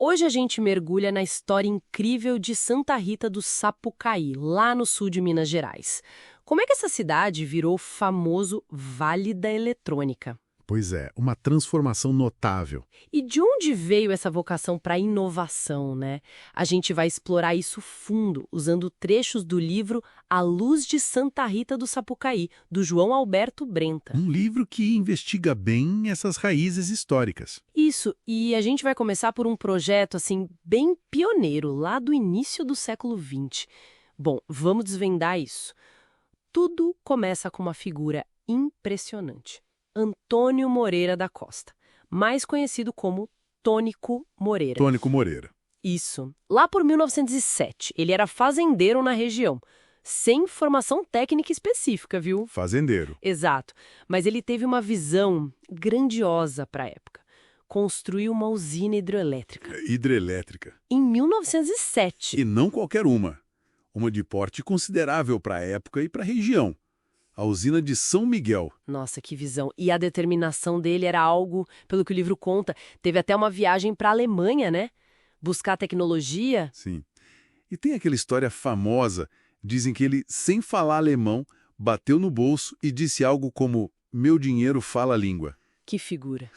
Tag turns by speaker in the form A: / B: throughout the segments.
A: Hoje a gente mergulha na história incrível de Santa Rita do Sapucaí, lá no sul de Minas Gerais. Como é que essa cidade virou o famoso Vale da Eletrônica?
B: Pois é, uma transformação notável.
A: E de onde veio essa vocação para inovação, né? A gente vai explorar isso fundo, usando trechos do livro A Luz de Santa Rita do Sapucaí, do João Alberto Brenta.
B: Um livro que investiga bem essas raízes históricas.
A: Isso, e a gente vai começar por um projeto, assim, bem pioneiro, lá do início do século XX. Bom, vamos desvendar isso. Tudo começa com uma figura impressionante. Antônio Moreira da Costa, mais conhecido como Tônico Moreira.
B: Tônico Moreira.
A: Isso. Lá por 1907, ele era fazendeiro na região, sem formação técnica específica, viu?
B: Fazendeiro.
A: Exato. Mas ele teve uma visão grandiosa para a época. Construiu uma usina hidrelétrica.
B: Hidrelétrica.
A: Em 1907.
B: E não qualquer uma. Uma de porte considerável para a época e para a região. A usina de São Miguel.
A: Nossa, que visão. E a determinação dele era algo, pelo que o livro conta, teve até uma viagem para a Alemanha, né? Buscar tecnologia.
B: Sim. E tem aquela história famosa, dizem que ele, sem falar alemão, bateu no bolso e disse algo como, meu dinheiro fala a língua.
A: Que figura.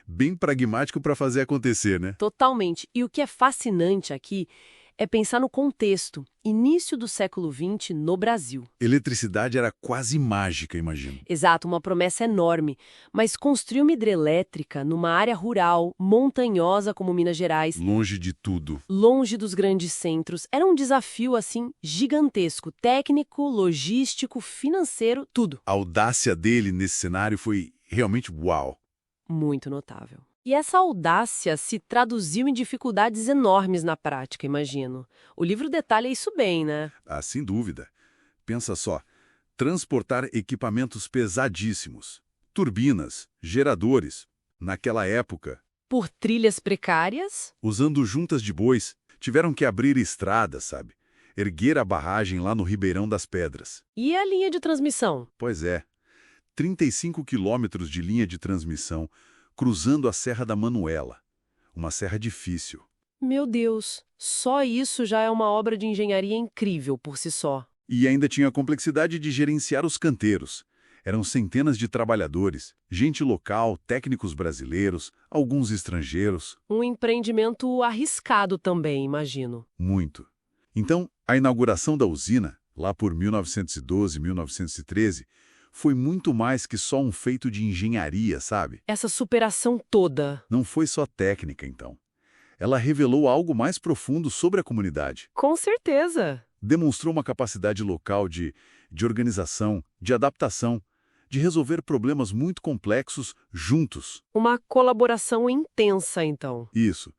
B: Bem pragmático para fazer acontecer, né?
A: Totalmente. E o que é fascinante aqui é pensar no contexto, início do século XX no Brasil.
B: Eletricidade era quase mágica, imagino.
A: Exato, uma promessa enorme. Mas construir uma hidrelétrica numa área rural, montanhosa como Minas Gerais,
B: Longe de tudo.
A: longe dos grandes centros, era um desafio, assim, gigantesco. Técnico, logístico, financeiro, tudo.
B: A audácia dele nesse cenário foi realmente uau.
A: Muito notável. E essa audácia se traduziu em dificuldades enormes na prática, imagino. O livro detalha isso bem, né?
B: Ah, sem dúvida. Pensa só, transportar equipamentos pesadíssimos, turbinas, geradores, naquela época,
A: Por trilhas precárias,
B: usando juntas de bois, tiveram que abrir estradas, sabe? Erguer a barragem lá no Ribeirão das Pedras.
A: e a linha de transmissão.
B: Pois é, 35 quilômetros de linha de transmissão, cruzando a Serra da Manuela. Uma serra difícil.
A: Meu Deus, só isso já é uma obra de engenharia incrível por si só.
B: E ainda tinha a complexidade de gerenciar os canteiros. Eram centenas de trabalhadores, gente local, técnicos brasileiros, alguns estrangeiros.
A: Um empreendimento arriscado também, imagino.
B: Muito. Então, a inauguração da usina, lá por 1912, 1913, foi muito mais que só um feito de engenharia, sabe?
A: Essa superação toda.
B: Não foi só técnica, então. Ela revelou algo mais profundo sobre a comunidade.
A: Com certeza.
B: Demonstrou uma capacidade local de organização, de adaptação, de resolver problemas muito complexos juntos.
A: Uma colaboração intensa, então.
B: Isso.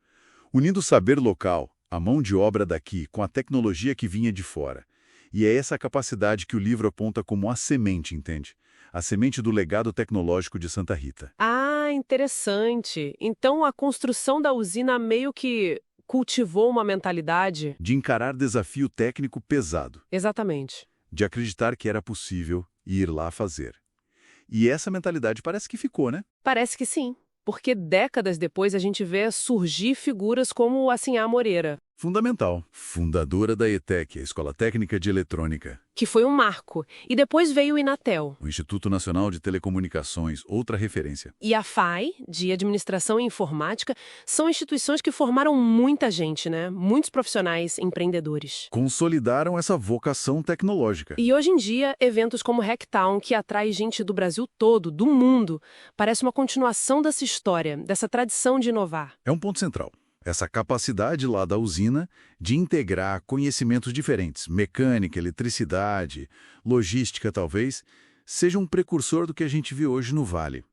B: Unindo o saber local, a mão de obra daqui, com a tecnologia que vinha de fora. E é essa capacidade que o livro aponta como a semente, entende? A semente do legado tecnológico de Santa Rita.
A: Ah, interessante. Então a construção da usina meio que cultivou uma mentalidade.
B: De encarar desafio técnico pesado.
A: Exatamente.
B: De acreditar que era possível e ir lá fazer. E essa mentalidade parece que ficou, né?
A: Parece que sim. Porque décadas depois a gente vê surgir figuras como o Assinhá Moreira,
B: Fundamental. Fundadora da ETEC, a Escola Técnica de Eletrônica.
A: que foi um marco. E depois veio o Inatel.
B: O Instituto Nacional de Telecomunicações, outra referência.
A: E a FAI, de Administração e Informática, são instituições que formaram muita gente, né? Muitos profissionais, empreendedores.
B: Consolidaram essa vocação tecnológica.
A: E hoje em dia, eventos como Hacktown, que atrai gente do Brasil todo, do mundo, parece uma continuação dessa história, dessa tradição de inovar.
B: É um ponto central. Essa capacidade lá da usina de integrar conhecimentos diferentes, mecânica, eletricidade, logística talvez, seja um precursor do que a gente vê hoje no Vale.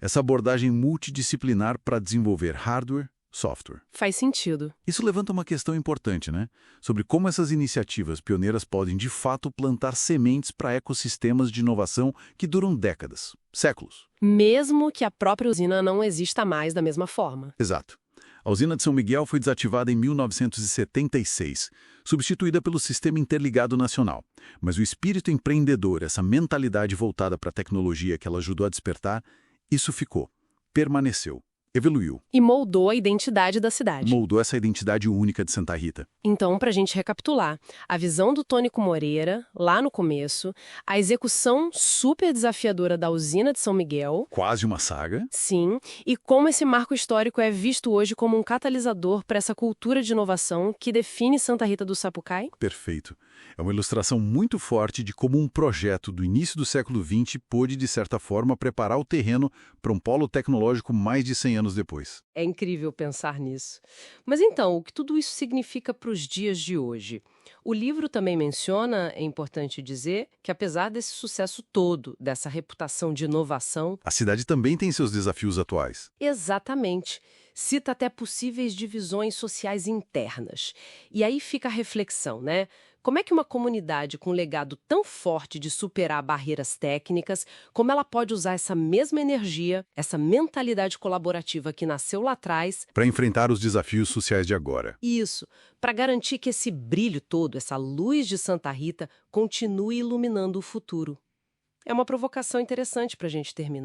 B: Essa abordagem multidisciplinar para desenvolver hardware, software.
A: Faz sentido.
B: Isso levanta uma questão importante, né? Sobre como essas iniciativas pioneiras podem, de fato, plantar sementes para ecossistemas de inovação que duram décadas, séculos.
A: Mesmo que a própria usina não exista mais da mesma forma.
B: Exato. A usina de São Miguel foi desativada em 1976, substituída pelo Sistema Interligado Nacional. Mas o espírito empreendedor, essa mentalidade voltada para a tecnologia que ela ajudou a despertar, isso ficou, permaneceu. evoluiu,
A: E moldou a identidade da cidade.
B: moldou essa identidade única de Santa Rita.
A: Então, para a gente recapitular, a visão do Tônico Moreira, lá no começo, a execução super desafiadora da usina de São Miguel,
B: Quase uma saga.
A: sim, e como esse marco histórico é visto hoje como um catalisador para essa cultura de inovação que define Santa Rita do Sapucaí?
B: Perfeito. É uma ilustração muito forte de como um projeto do início do século XX pôde, de certa forma, preparar o terreno para um polo tecnológico mais de 100 anos depois.
A: É incrível pensar nisso. Mas então, o que tudo isso significa para os dias de hoje? O livro também menciona, é importante dizer, que apesar desse sucesso todo, dessa reputação de inovação,
B: A cidade também tem seus desafios atuais.
A: exatamente, cita até possíveis divisões sociais internas. E aí fica a reflexão, né? Como é que uma comunidade com um legado tão forte de superar barreiras técnicas, como ela pode usar essa mesma energia, essa mentalidade colaborativa que nasceu lá atrás,
B: Para enfrentar os desafios sociais de agora.
A: isso, para garantir que esse brilho todo, essa luz de Santa Rita, continue iluminando o futuro? É uma provocação interessante para a gente terminar.